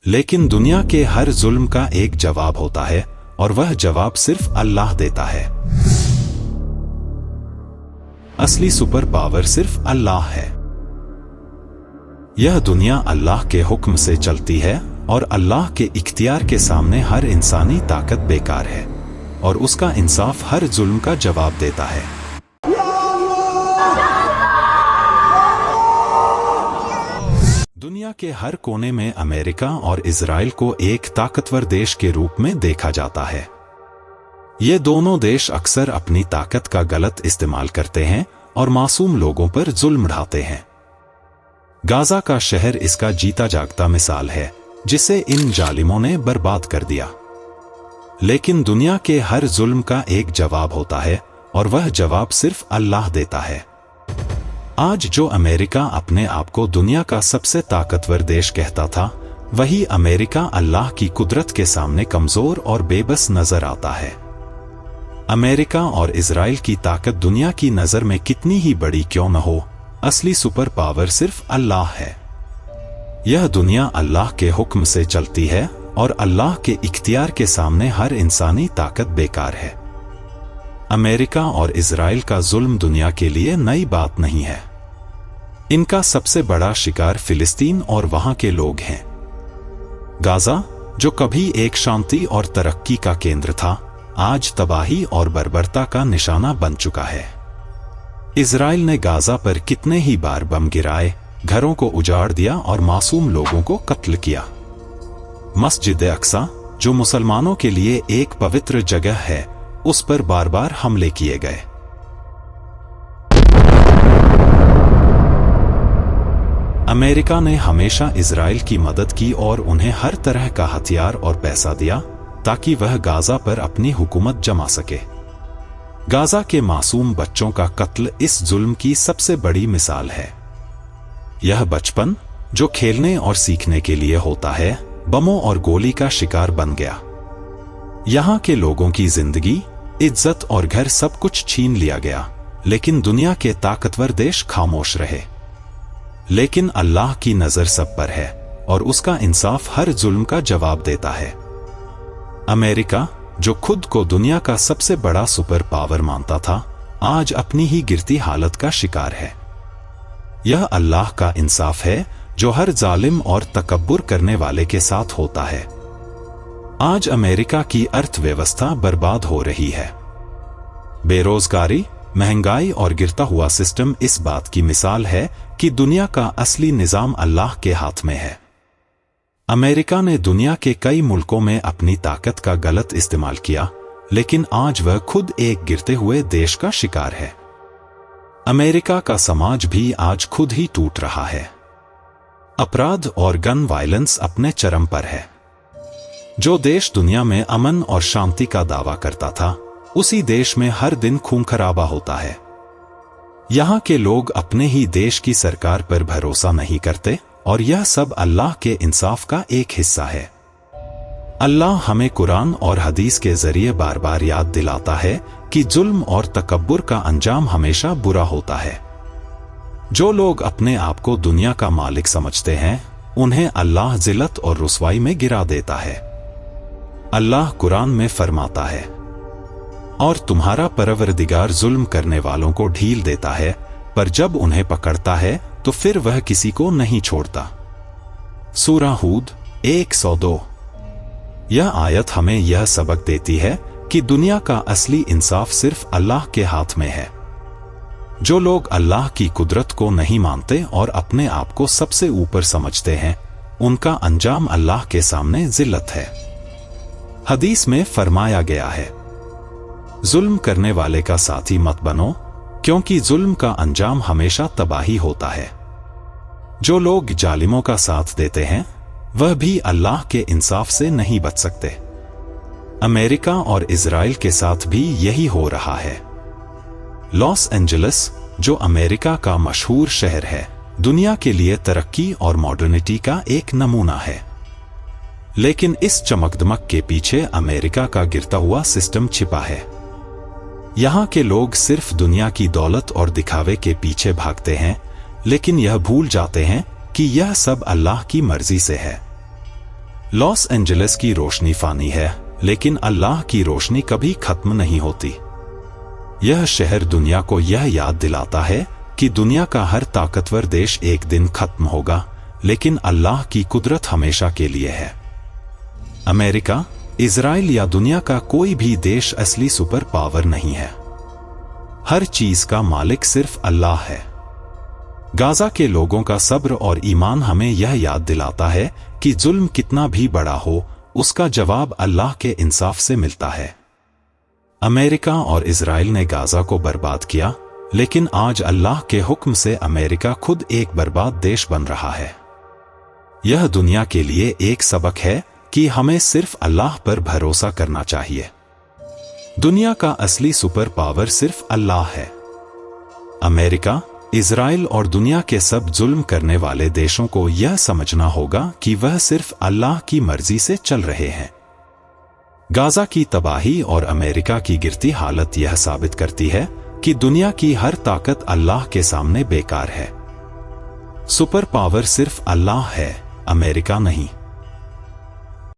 लेकिन दुनिया के हर जुल्म का एक जवाब होता है और वह जवाब सिर्फ अल्लाह देता है। असली सुपर पावर सिर्फ अल्लाह है। यह दुनिया अल्लाह के हुक्म से चलती है और अल्लाह के इख्तियार के सामने हर इंसानी ताकत बेकार है और उसका इंसाफ हर जुल्म का जवाब देता है। दुनिया के हर कोने में अमेरिका और इजराइल को एक ताकतवर देश के रूप में देखा जाता है। ये दोनों देश अक्सर अपनी ताकत का गलत इस्तेमाल करते हैं और मासूम लोगों पर जुल्म ढाते हैं। गाजा का शहर इसका जीता जागता मिसाल है, जिसे इन जालिमों ने बर्बाद कर दिया। लेकिन दुनिया के हर जुल्म का एक जवाब होता है और वह जवाब सिर्फ अल्लाह देता है। आज जो अमेरिका अपने आप को दुनिया का सबसे ताकतवर देश कहता था, वही अमेरिका अल्लाह की कुदरत के सामने कमजोर और बेबस नजर आता है। अमेरिका और इजराइल की ताकत दुनिया की नजर में कितनी ही बड़ी क्यों न हो, असली सुपर पावर सिर्फ अल्लाह है। यह दुनिया अल्लाह के हुक्म से चलती है और अल्लाह के इख्तियार के सामने हर इंसानी ताकत बेकार है। अमेरिका और इजराइल का जुल्म दुनिया के लिए नई बात नहीं है। इनका सबसे बड़ा शिकार फिलिस्तीन और वहां के लोग हैं। गाजा, जो कभी एक शांति और तरक्की का केंद्र था, आज तबाही और बर्बरता का निशाना बन चुका है। इजराइल ने गाजा पर कितने ही बार बम गिराए, घरों को उजाड़ दिया और मासूम लोगों को कत्ल किया। मस्जिद अक्सा, जो मुसलमानों के लिए एक पवित्र जगह है, उस पर बार बार हमले किए गए। अमेरिका ने हमेशा इजराइल की मदद की और उन्हें हर तरह का हथियार और पैसा दिया ताकि वह गाजा पर अपनी हुकूमत जमा सके। गाजा के मासूम बच्चों का कत्ल इस जुल्म की सबसे बड़ी मिसाल है। यह बचपन, जो खेलने और सीखने के लिए होता है, बमों और गोली का शिकार बन गया। यहां के लोगों की जिंदगी, इज्जत और घर सब कुछ छीन लिया गया, लेकिन दुनिया के ताकतवर देश खामोश रहे। लेकिन अल्लाह की नजर सब पर है और उसका इंसाफ हर जुल्म का जवाब देता है। अमेरिका, जो खुद को दुनिया का सबसे बड़ा सुपर पावर मानता था, आज अपनी ही गिरती हालत का शिकार है। यह अल्लाह का इंसाफ है जो हर जालिम और तकब्बुर करने वाले के साथ होता है। आज अमेरिका की अर्थव्यवस्था बर्बाद हो रही है। बेरोजगारी, महंगाई और गिरता हुआ सिस्टम इस बात की मिसाल है कि दुनिया का असली निजाम अल्लाह के हाथ में है। अमेरिका ने दुनिया के कई मुल्कों में अपनी ताकत का गलत इस्तेमाल किया, लेकिन आज वह खुद एक गिरते हुए देश का शिकार है। अमेरिका का समाज भी आज खुद ही टूट रहा है। अपराध और गन वायलेंस अपने चरम पर है। जो देश दुनिया में अमन और शांति का दावा करता था, उसी देश में हर दिन खून खराबा होता है। यहाँ के लोग अपने ही देश की सरकार पर भरोसा नहीं करते और यह सब अल्लाह के इंसाफ का एक हिस्सा है। अल्लाह हमें कुरान और हदीस के जरिए बार बार याद दिलाता है कि जुल्म और तकब्बुर का अंजाम हमेशा बुरा होता है। जो लोग अपने आप को दुनिया का मालिक समझते हैं, उन्हें अल्लाह जिल्लत और रुसवाई में गिरा देता है। अल्लाह कुरान में फरमाता है, और तुम्हारा परवरदिगार जुल्म करने वालों को ढील देता है, पर जब उन्हें पकड़ता है तो फिर वह किसी को नहीं छोड़ता। सूरा हूद 102। यह आयत हमें यह सबक देती है कि दुनिया का असली इंसाफ सिर्फ अल्लाह के हाथ में है। जो लोग अल्लाह की कुदरत को नहीं मानते और अपने आप को सबसे ऊपर समझते हैं, उनका अंजाम अल्लाह के सामने जिल्लत है। हदीस में फरमाया गया है, जुल्म करने वाले का साथी मत बनो, क्योंकि जुल्म का अंजाम हमेशा तबाही होता है। जो लोग जालिमों का साथ देते हैं, वह भी अल्लाह के इंसाफ से नहीं बच सकते। अमेरिका और इजराइल के साथ भी यही हो रहा है। लॉस एंजलिस, जो अमेरिका का मशहूर शहर है, दुनिया के लिए तरक्की और मॉडर्निटी का एक नमूना है। लेकिन इस चमकदमक के पीछे अमेरिका का गिरता हुआ सिस्टम छिपा है। यहाँ के लोग सिर्फ दुनिया की दौलत और दिखावे के पीछे भागते हैं, लेकिन यह भूल जाते हैं कि यह सब अल्लाह की मर्जी से है। लॉस एंजलिस की रोशनी फानी है, लेकिन अल्लाह की रोशनी कभी खत्म नहीं होती। यह शहर दुनिया को यह याद दिलाता है कि दुनिया का हर ताकतवर देश एक दिन खत्म होगा, लेकिन अल्लाह की कुदरत हमेशा के लिए है। अमेरिका, इजराइल या दुनिया का कोई भी देश असली सुपर पावर नहीं है। हर चीज का मालिक सिर्फ अल्लाह है। गाजा के लोगों का सब्र और ईमान हमें यह याद दिलाता है कि जुल्म कितना भी बड़ा हो, उसका जवाब अल्लाह के इंसाफ से मिलता है। अमेरिका और इजराइल ने गाजा को बर्बाद किया, लेकिन आज अल्लाह के हुक्म से अमेरिका खुद एक बर्बाद देश बन रहा है। यह दुनिया के लिए एक सबक है कि हमें सिर्फ अल्लाह पर भरोसा करना चाहिए। दुनिया का असली सुपर पावर सिर्फ अल्लाह है। अमेरिका, इजराइल और दुनिया के सब जुल्म करने वाले देशों को यह समझना होगा कि वह सिर्फ अल्लाह की मर्जी से चल रहे हैं। गाजा की तबाही और अमेरिका की गिरती हालत यह साबित करती है कि दुनिया की हर ताकत अल्लाह के सामने बेकार है। सुपर पावर सिर्फ अल्लाह है, अमेरिका नहीं।